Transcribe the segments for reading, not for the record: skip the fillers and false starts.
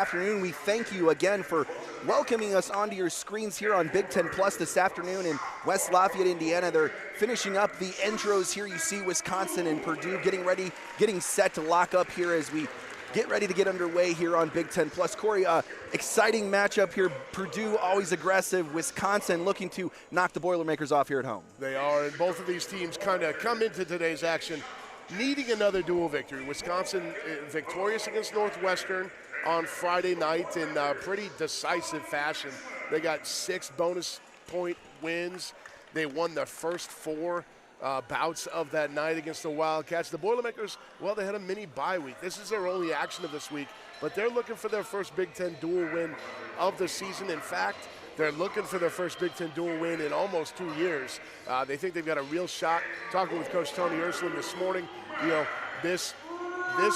Afternoon. We thank you again for welcoming us onto your screens here on Big Ten Plus this afternoon in West Lafayette, Indiana. They're finishing up the intros here. You see Wisconsin and Purdue getting set to lock up here as we get ready to get underway here on Big Ten Plus. Corey, exciting matchup here. Purdue always aggressive. Wisconsin looking to knock the Boilermakers off here at home. They are, and both of these teams kind of come into today's action needing another dual victory. Wisconsin victorious against Northwestern on Friday night in pretty decisive fashion. They got 6 bonus point wins. They won their first 4 bouts of that night against the Wildcats. The Boilermakers, well, they had a mini bye week. This is their only action of this week, but they're looking for their first Big Ten dual win of the season. In fact, they're looking for their first Big Ten dual win in almost 2 years. They think they've got a real shot. Talking with Coach Tony Ursuline this morning, you know, this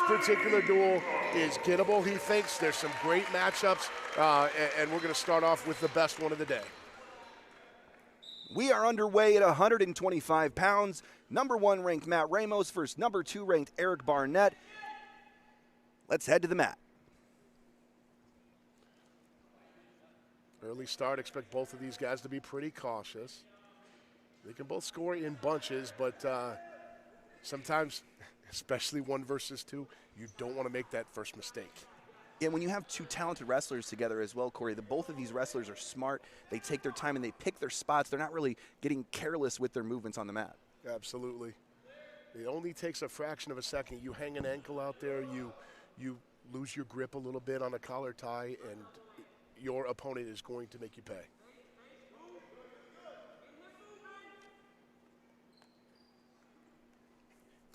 particular duel is gettable, he thinks. There's some great matchups, and we're going to start off with the best one of the day. We are underway at 125 pounds. Number 1 ranked Matt Ramos versus number 2 ranked Eric Barnett. Let's head to the mat. Early start, expect both of these guys to be pretty cautious. They can both score in bunches, but sometimes, especially 1 versus 2, you don't want to make that first mistake. Yeah, when you have 2 talented wrestlers together as well, Corey, both of these wrestlers are smart. They take their time and they pick their spots. They're not really getting careless with their movements on the mat. Absolutely. It only takes a fraction of a second. You hang an ankle out there, you lose your grip a little bit on a collar tie, and your opponent is going to make you pay.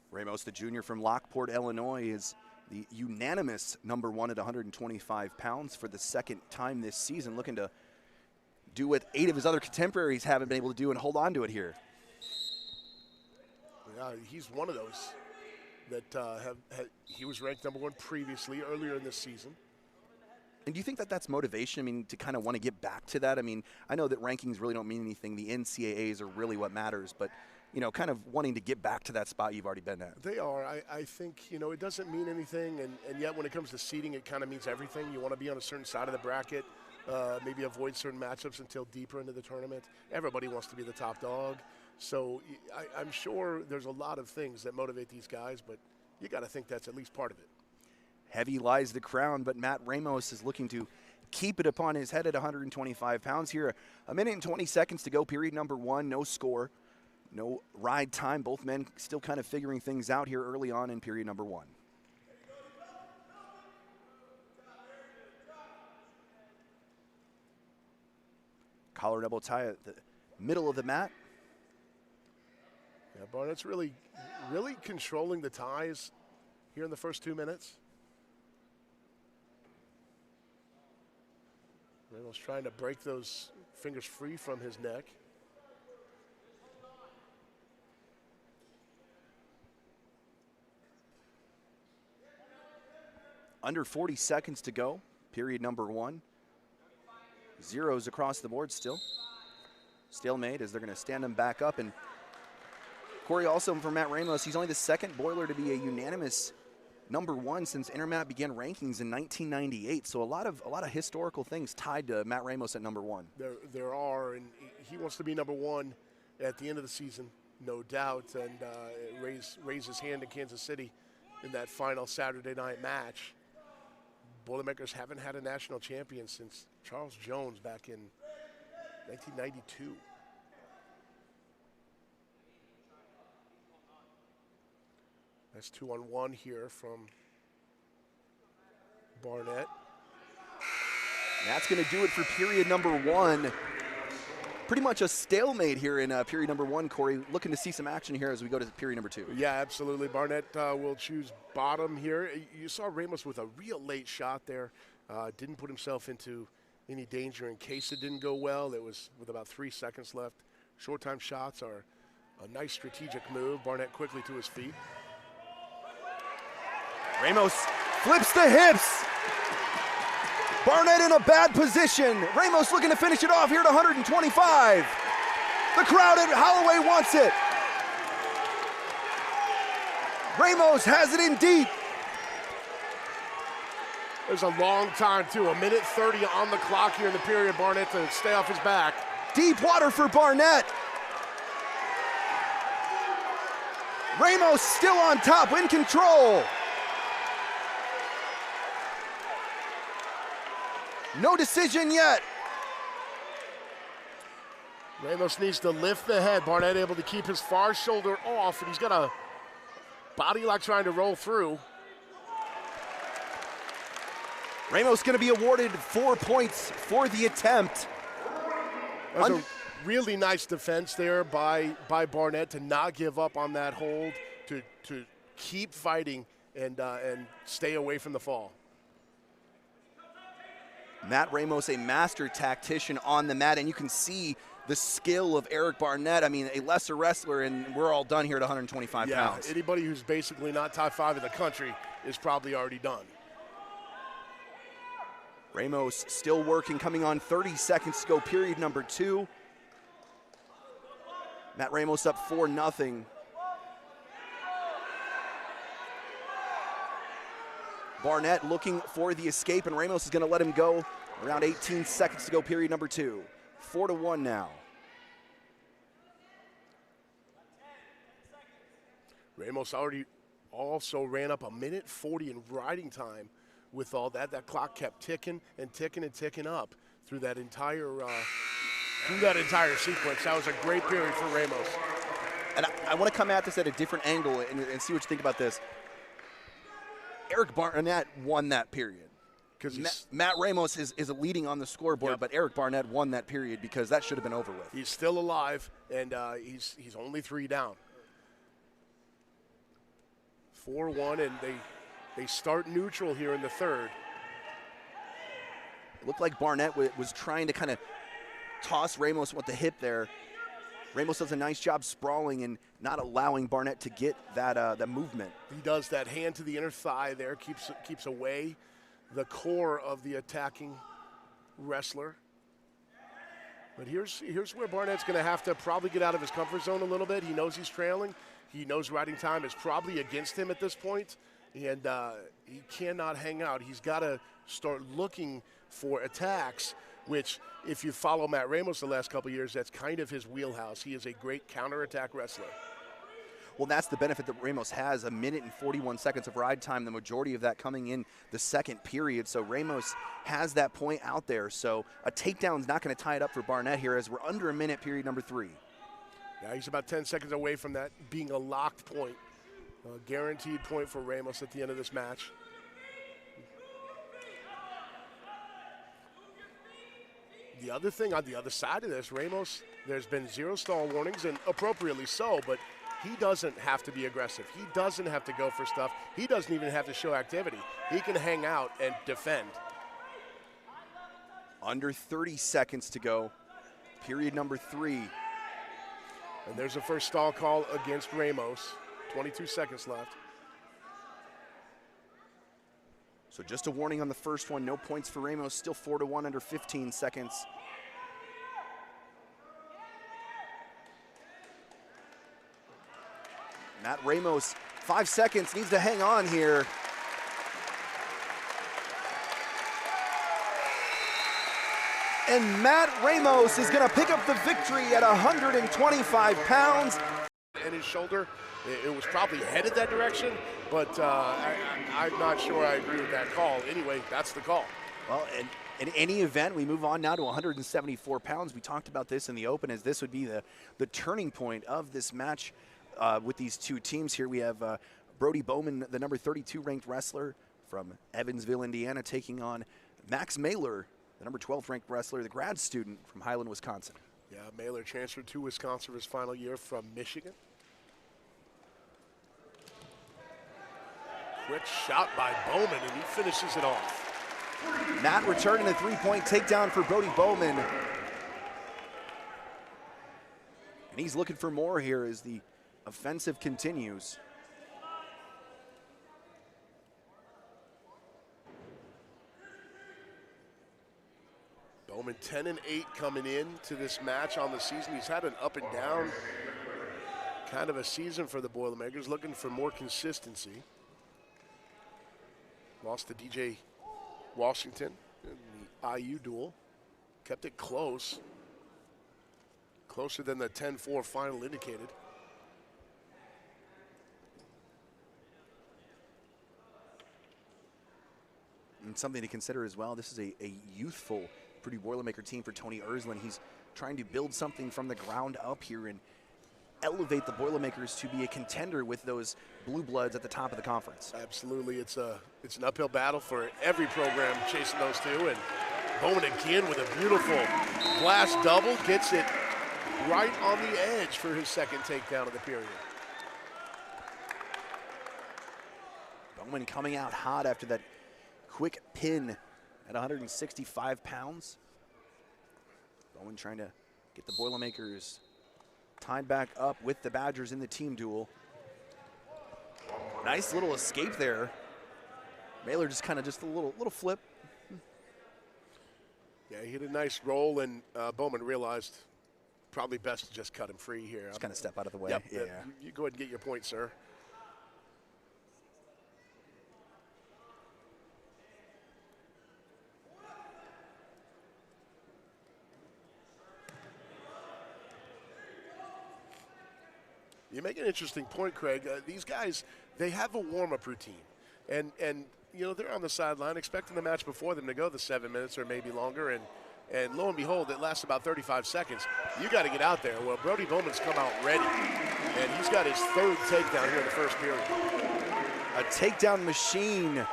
Ramos, the junior from Lockport, Illinois, is the unanimous number 1 at 125 pounds for the second time this season, looking to do what 8 of his other contemporaries haven't been able to do and hold on to it here. Yeah, he's one of those that he was ranked number 1 previously, earlier in this season. And do you think that that's motivation? I mean, to kind of want to get back to that? I mean, I know that rankings really don't mean anything. The NCAAs are really what matters, but you know, kind of wanting to get back to that spot you've already been at. They are. I think, you know, it doesn't mean anything, and yet when it comes to seeding, it kind of means everything. You want to be on a certain side of the bracket, maybe avoid certain matchups until deeper into the tournament. Everybody wants to be the top dog. So I'm sure there's a lot of things that motivate these guys, but you got to think that's at least part of it. Heavy lies the crown, but Matt Ramos is looking to keep it upon his head at 125 pounds here. 1 minute and 20 seconds to go, period number 1, no score. No ride time. Both men still kind of figuring things out here early on in period number 1. Collar double tie at the middle of the mat. Yeah, Barnett's really controlling the ties here in the first 2 minutes. Ramos trying to break those fingers free from his neck. Under 40 seconds to go, period number 1. Zeros across the board still. Stalemate as they're going to stand him back up. And Corey, also for Matt Ramos, he's only the second Boiler to be a unanimous number 1 since Intermat began rankings in 1998. So a lot of historical things tied to Matt Ramos at number 1. There are, and he wants to be number 1 at the end of the season, no doubt, and raise his hand in Kansas City in that final Saturday night match. Boilermakers haven't had a national champion since Charles Jones back in 1992. That's 2-on-1 here from Barnett. That's going to do it for period number 1. Pretty much a stalemate here in period number 1, Corey. Looking to see some action here as we go to period number 2. Yeah, absolutely. Barnett will choose bottom here. You saw Ramos with a real late shot there. Didn't put himself into any danger in case it didn't go well. It was with about 3 seconds left. Short time shots are a nice strategic move. Barnett quickly to his feet. Ramos flips the hips. Barnett in a bad position. Ramos looking to finish it off here at 125. The crowd at Holloway wants it. Ramos has it in deep. There's a long time, too. 1:30 on the clock here in the period. Barnett to stay off his back. Deep water for Barnett. Ramos still on top, in control. No decision yet. Ramos needs to lift the head. Barnett able to keep his far shoulder off, and he's got a body like trying to roll through. Ramos going to be awarded 4 points for the attempt. That's a really nice defense there by Barnett to not give up on that hold, to keep fighting and stay away from the fall. Matt Ramos, a master tactician on the mat, and you can see the skill of Eric Barnett. I mean, a lesser wrestler, and we're all done here at 125 pounds. Anybody who's basically not top 5 in the country is probably already done. Ramos still working, coming on 30 seconds to go, period number 2. Matt Ramos up 4-0. Barnett looking for the escape, and Ramos is going to let him go. Around 18 seconds to go, period number 2. 4-1 now. Ramos also ran up 1:40 in riding time. With all that, that clock kept ticking and ticking and ticking up through that entire sequence. That was a great period for Ramos. And I want to come at this at a different angle and see what you think about this. Eric Barnett won that period. Because Matt Ramos is leading on the scoreboard, yep. But Eric Barnett won that period because that should have been over with. He's still alive, and he's only 3 down. 4-1, and they start neutral here in the third. It looked like Barnett was trying to kind of toss Ramos with the hip there. Ramos does a nice job sprawling and not allowing Barnett to get that movement. He does that hand to the inner thigh there, keeps away the core of the attacking wrestler. But here's where Barnett's going to have to probably get out of his comfort zone a little bit. He knows he's trailing. He knows riding time is probably against him at this point. And he cannot hang out. He's got to start looking for attacks, which, if you follow Matt Ramos the last couple of years, that's kind of his wheelhouse. He is a great counterattack wrestler. Well, that's the benefit that Ramos has, 1:41 of ride time, the majority of that coming in the second period. So Ramos has that point out there. So a takedown is not going to tie it up for Barnett here as we're under a minute, period number 3. Yeah, he's about 10 seconds away from that being a locked point. A guaranteed point for Ramos at the end of this match. The other thing on the other side of this, Ramos, there's been 0 stall warnings, and appropriately so, but he doesn't have to be aggressive. He doesn't have to go for stuff. He doesn't even have to show activity. He can hang out and defend. Under 30 seconds to go, period number 3. And there's a first stall call against Ramos. 22 seconds left. So just a warning on the first one. No points for Ramos. Still 4-1 under 15 seconds. Matt Ramos, 5 seconds, needs to hang on here. And Matt Ramos is going to pick up the victory at 125 pounds. And his shoulder, it was probably headed that direction, but I'm not sure I agree with that call. Anyway, that's the call. Well, and in any event, we move on now to 174 pounds. We talked about this in the open, as this would be the turning point of this match with these two teams here. We have Brody Baumann, the number 32 ranked wrestler from Evansville, Indiana, taking on Max Maylor, the number 12 ranked wrestler, the grad student from Highland, Wisconsin. Yeah, Maylor transferred to Wisconsin for his final year from Michigan. Quick shot by Baumann, and he finishes it off. Matt returning a 3-point takedown for Brody Baumann. And he's looking for more here as the offensive continues. Baumann 10-8 coming in to this match on the season. He's had an up and down kind of a season for the Boilermakers, looking for more consistency. Lost to DJ Washington in the IU duel. Kept it close. Closer than the 10-4 final indicated. And something to consider as well, this is a youthful Purdue Boilermaker team for Tony Ersland. He's trying to build something from the ground up here and elevate the Boilermakers to be a contender with those blue bloods at the top of the conference. Absolutely, it's an uphill battle for every program chasing those two. And Baumann again with a beautiful blast double, gets it right on the edge for his second takedown of the period. Baumann coming out hot after that quick pin at 165 pounds. Baumann trying to get the Boilermakers tied back up with the Badgers in the team duel. Nice little escape there. Maylor just a little flip. Yeah, he hit a nice roll, and Baumann realized probably best to just cut him free here. Just kind of step out of the way. Yep, yeah. You go ahead and get your point, sir. You make an interesting point, Craig. These guys, they have a warm-up routine. And you know, they're on the sideline expecting the match before them to go the 7 minutes or maybe longer. And lo and behold, it lasts about 35 seconds. You got to get out there. Well, Brody Bowman's come out ready. And he's got his third takedown here in the first period. A takedown machine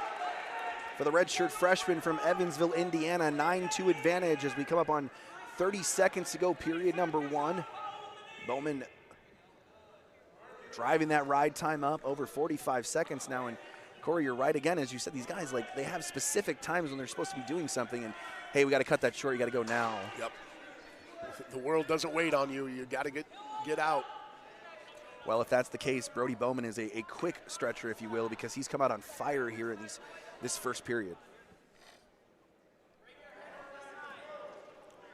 for the redshirt freshman from Evansville, Indiana. 9-2 advantage as we come up on 30 seconds to go, period number 1. Baumann driving that ride time up over 45 seconds now. And Corey, you're right again, as you said, these guys, like, they have specific times when they're supposed to be doing something, and hey, we got to cut that short, you got to go now. Yep. The world doesn't wait on you. You got to get out. Well, if that's the case, Brody Baumann is a quick stretcher, if you will, because he's come out on fire here in this first period.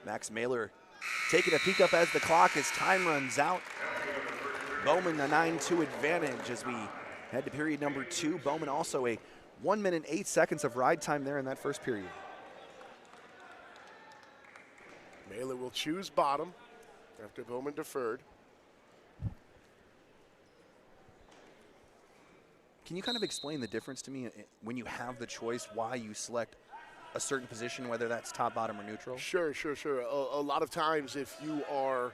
Max Maylor taking a peek up as the clock as time runs out. Baumann a 9-2 advantage as we head to period number 2. Baumann also a 1 minute 8 seconds of ride time there in that first period. Maylor will choose bottom after Baumann deferred. Can you kind of explain the difference to me when you have the choice why you select a certain position, whether that's top, bottom, or neutral? Sure. A lot of times if you are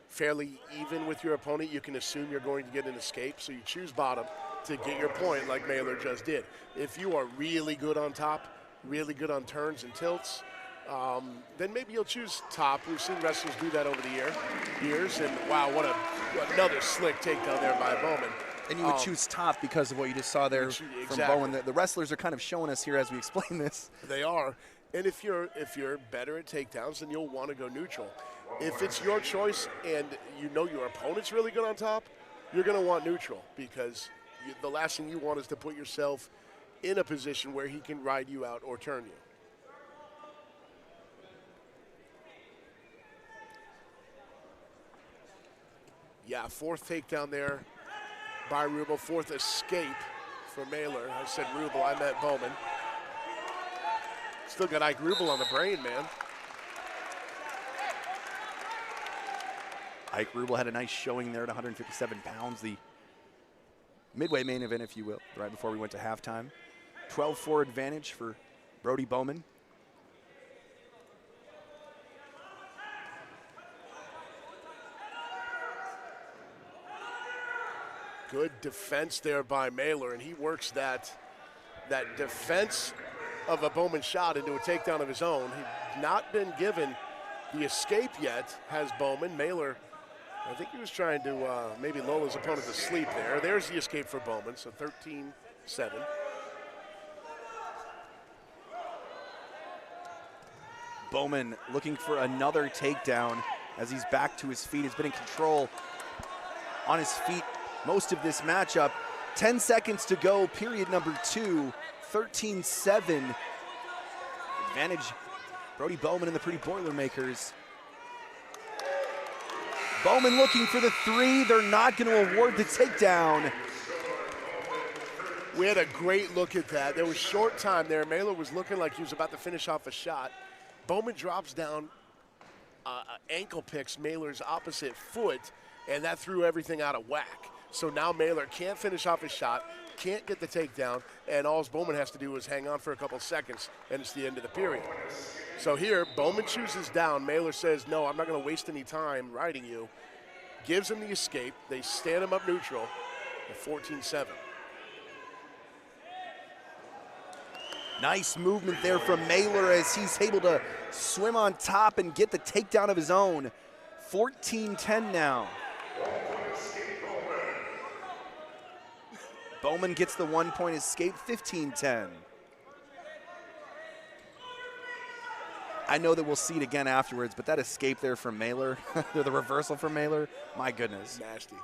fairly even with your opponent, you can assume you're going to get an escape, so you choose bottom to get your point like Maylor just did. If you are really good on top, really good on turns and tilts, then maybe you'll choose top. We've seen wrestlers do that over the years, and wow, what another slick takedown there by Baumann. And you would choose top because of what you just saw there from Baumann. The wrestlers are kind of showing us here as we explain this. They are. And if you're better at takedowns, then you'll want to go neutral. If it's your choice and you know your opponent's really good on top, you're going to want neutral, because the last thing you want is to put yourself in a position where he can ride you out or turn you. Yeah, fourth takedown there by Ruhlman, fourth escape for Maylor. I said Ruhlman, I meant Baumann. Still got Ike Ruhlman on the brain, man. Ike Ruhlman had a nice showing there at 157 pounds, the midway main event, if you will, right before we went to halftime. 12-4 advantage for Brody Baumann. Good defense there by Maylor, and he works that defense of a Baumann shot into a takedown of his own. He's not been given the escape yet, has Baumann. Maylor, I think he was trying to maybe lull his opponent to sleep there. There's the escape for Baumann, so 13-7. Baumann looking for another takedown as he's back to his feet. He's been in control on his feet most of this matchup. 10 seconds to go, period number 2, 13-7. Advantage, Brody Baumann and the Purdue Boilermakers. Baumann looking for the 3. They're not going to award the takedown. We had a great look at that. There was short time there. Maylor was looking like he was about to finish off a shot. Baumann drops down, ankle picks Maylor's opposite foot, and that threw everything out of whack. So now Maylor can't finish off his shot, can't get the takedown, and all Baumann has to do is hang on for a couple seconds, and it's the end of the period. So here, Baumann chooses down. Maylor says, no, I'm not going to waste any time riding you. Gives him the escape. They stand him up neutral at 14-7. Nice movement there from Maylor as he's able to swim on top and get the takedown of his own. 14-10 now. Baumann gets the 1-point escape, 15-10. I know that we'll see it again afterwards, but that escape there from Maylor, the reversal from Maylor, my goodness. Nasty.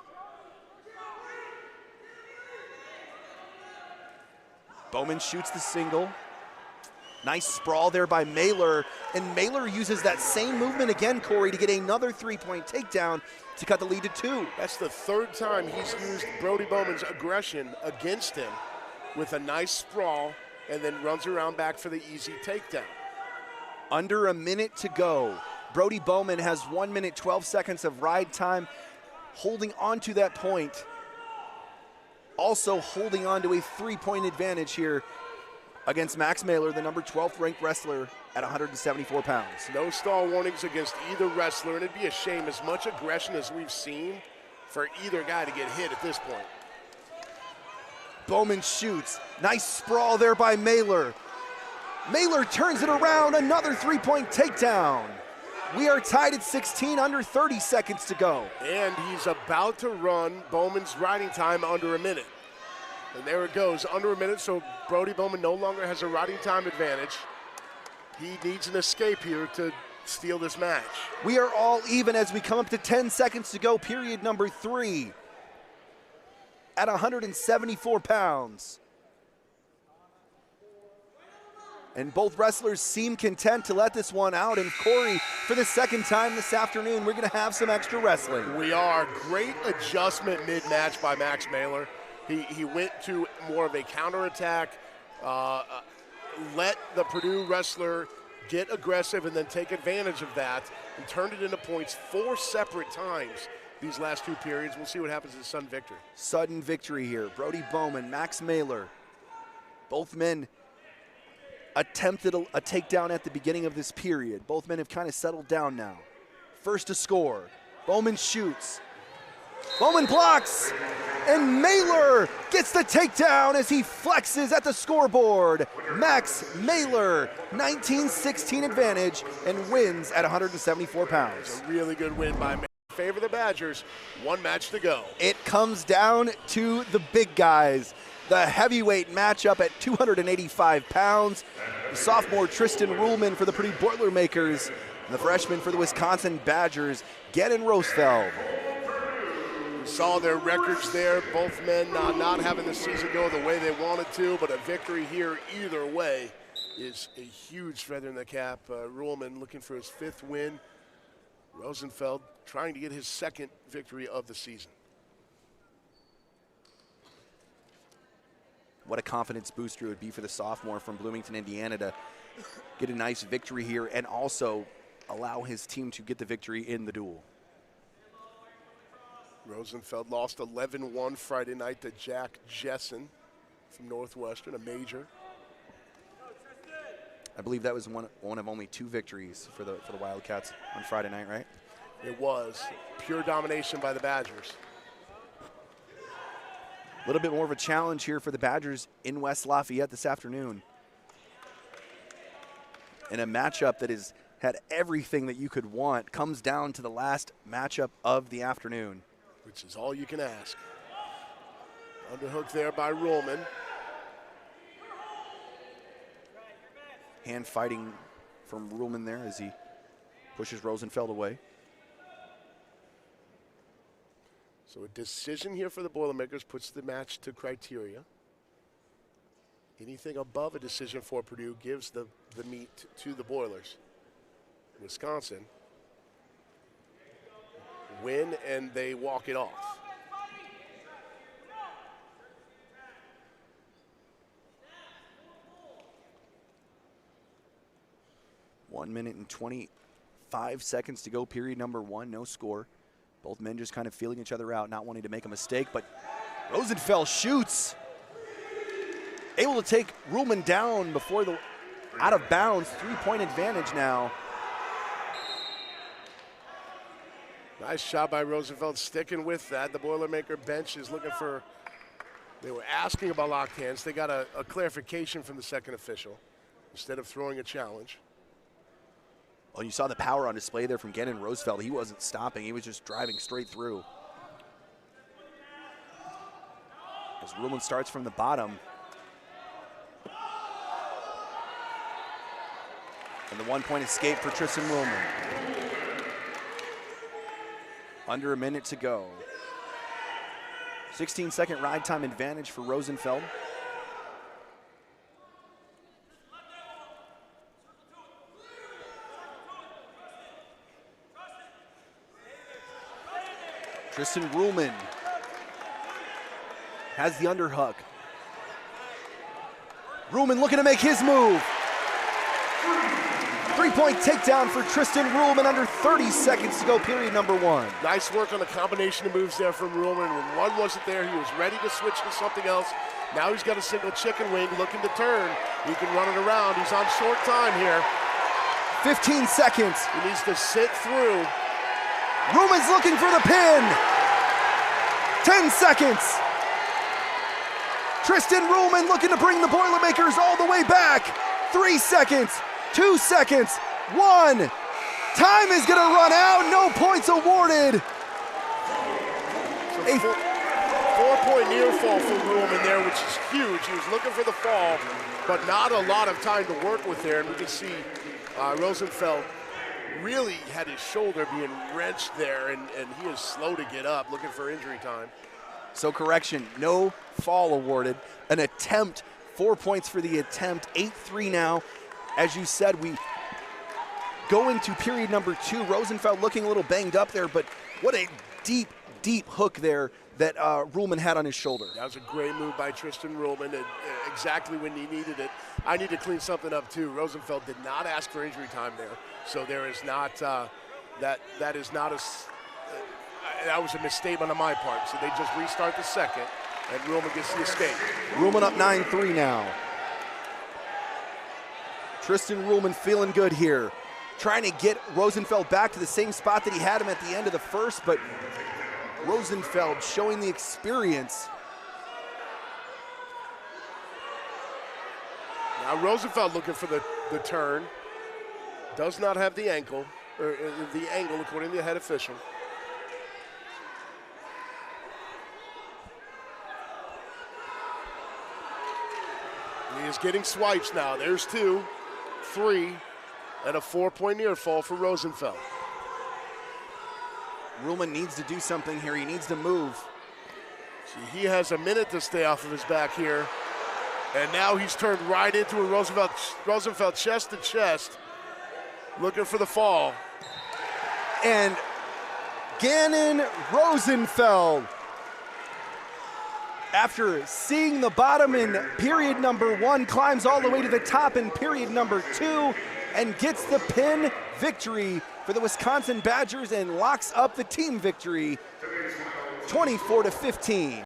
Baumann shoots the single. Nice sprawl there by Maylor, and Maylor uses that same movement again, Corey, to get another 3-point takedown to cut the lead to 2. That's the third time he's used Brody Bauman's aggression against him with a nice sprawl and then runs around back for the easy takedown. Under a minute to go. Brody Baumann has 1 minute, 12 seconds of ride time, holding on to that point. Also holding on to a 3-point advantage here against Max Maylor, the number 12th ranked wrestler at 174 pounds. No stall warnings against either wrestler, and it'd be a shame, as much aggression as we've seen, for either guy to get hit at this point. Baumann shoots. Nice sprawl there by Maylor. Maylor turns it around, another 3-point takedown. We are tied at 16, under 30 seconds to go. And he's about to run Bauman's riding time under a minute. And there it goes, under a minute, so Brody Baumann no longer has a riding time advantage. He needs an escape here to steal this match. We are all even as we come up to 10 seconds to go, period number 3. At 174 pounds. And both wrestlers seem content to let this one out. And Corey, for the second time this afternoon, we're going to have some extra wrestling. We are. Great adjustment mid-match by Max Maylor. He went to more of a counterattack, let the Purdue wrestler get aggressive and then take advantage of that and turned it into points 4 separate times these last 2 periods. We'll see what happens in sudden victory. Sudden victory here. Brody Baumann, Max Maylor. Both men attempted a takedown at the beginning of this period. Both men have kind of settled down now. First to score. Baumann shoots. Baumann blocks, and Maylor gets the takedown as he flexes at the scoreboard. Max Maylor, 19-16 advantage, and wins at 174 pounds. A really good win by Maylor. Favor the Badgers. 1 match to go. It comes down to the big guys. The heavyweight matchup at 285 pounds. The sophomore Tristan Ruhlman for the Purdue Boilermakers, and the freshman for the Wisconsin Badgers, Gannon Rosenfeld. Saw their records there. Both men not having the season go the way they wanted to, but a victory here either way is a huge feather in the cap. Ruhlman looking for his 5th win. Rosenfeld trying to get his 2nd victory of the season. What a confidence booster it would be for the sophomore from Bloomington, Indiana to get a nice victory here and also allow his team to get the victory in the duel. Rosenfeld lost 11-1 Friday night to Jack Jessen from Northwestern, a major. I believe that was one of only 2 victories for the Wildcats on Friday night, right? It was pure domination by the Badgers. A little bit more of a challenge here for the Badgers in West Lafayette this afternoon. In a matchup that has had everything that you could want, comes down to the last matchup of the afternoon. Which is all you can ask. Underhook there by Ruhlman. Hand fighting from Ruhlman there as he pushes Rosenfeld away. So a decision here for the Boilermakers puts the match to criteria. Anything above a decision for Purdue gives the meat to the Boilers. Wisconsin win and they walk it off. 1 minute and 25 seconds to go, period number 1, no score. Both men just kind of feeling each other out, not wanting to make a mistake, but Rosenfeld shoots. Able to take Ruhlman down before the out of bounds, 3-point advantage now. Nice shot by Rosenfeld, sticking with that. The Boilermaker bench is looking for, they were asking about locked hands. They got a clarification from the second official instead of throwing a challenge. Oh, you saw the power on display there from Gannon Rosenfeld. He wasn't stopping, he was just driving straight through. As Ruhlman starts from the bottom. And the 1-point escape for Tristan Ruhlman. Under a minute to go. 16-second ride time advantage for Rosenfeld. Tristan Ruhlman has the underhook. Ruhlman looking to make his move. 3-point takedown for Tristan Ruhlman, under 30 seconds to go, period number 1. Nice work on the combination of moves there from Ruhlman. When one wasn't there, he was ready to switch to something else. Now he's got a single chicken wing looking to turn. He can run it around. He's on short time here. 15 seconds. He needs to sit through. Ruhlman's looking for the pin. 10 seconds. Tristan Ruhlman looking to bring the Boilermakers all the way back. 3 seconds. 2 seconds, 1. Time is gonna run out, no points awarded. So 4-point near fall for Ruhlman there, which is huge. He was looking for the fall, but not a lot of time to work with there. And we can see Rosenfeld really had his shoulder being wrenched there, and he is slow to get up, looking for injury time. So correction, no fall awarded. An attempt, 4 points for the attempt, 8-3 now. As you said, we go into period number 2. Rosenfeld looking a little banged up there, but what a deep, deep hook there that Ruhlman had on his shoulder. That was a great move by Tristan Ruhlman, and exactly when he needed it. I need to clean something up too. Rosenfeld did not ask for injury time there, so there is not that was a misstatement on my part. So they just restart the second, and Ruhlman gets the escape. Ruhlman up 9-3 now. Tristan Ruhlman feeling good here. Trying to get Rosenfeld back to the same spot that he had him at the end of the first, but Rosenfeld showing the experience. Now Rosenfeld looking for the turn. Does not have the ankle, or the angle according to the head official. He is getting swipes now. There's 2, 3, and a 4-point near fall for Rosenfeld. Ruhlman needs to do something here. He needs to move. See, he has a minute to stay off of his back here. And now he's turned right into a Rosenfeld chest to chest, looking for the fall. And Gannon Rosenfeld, after seeing the bottom in period number 1, climbs all the way to the top in period number 2 and gets the pin victory for the Wisconsin Badgers and locks up the team victory 24-15.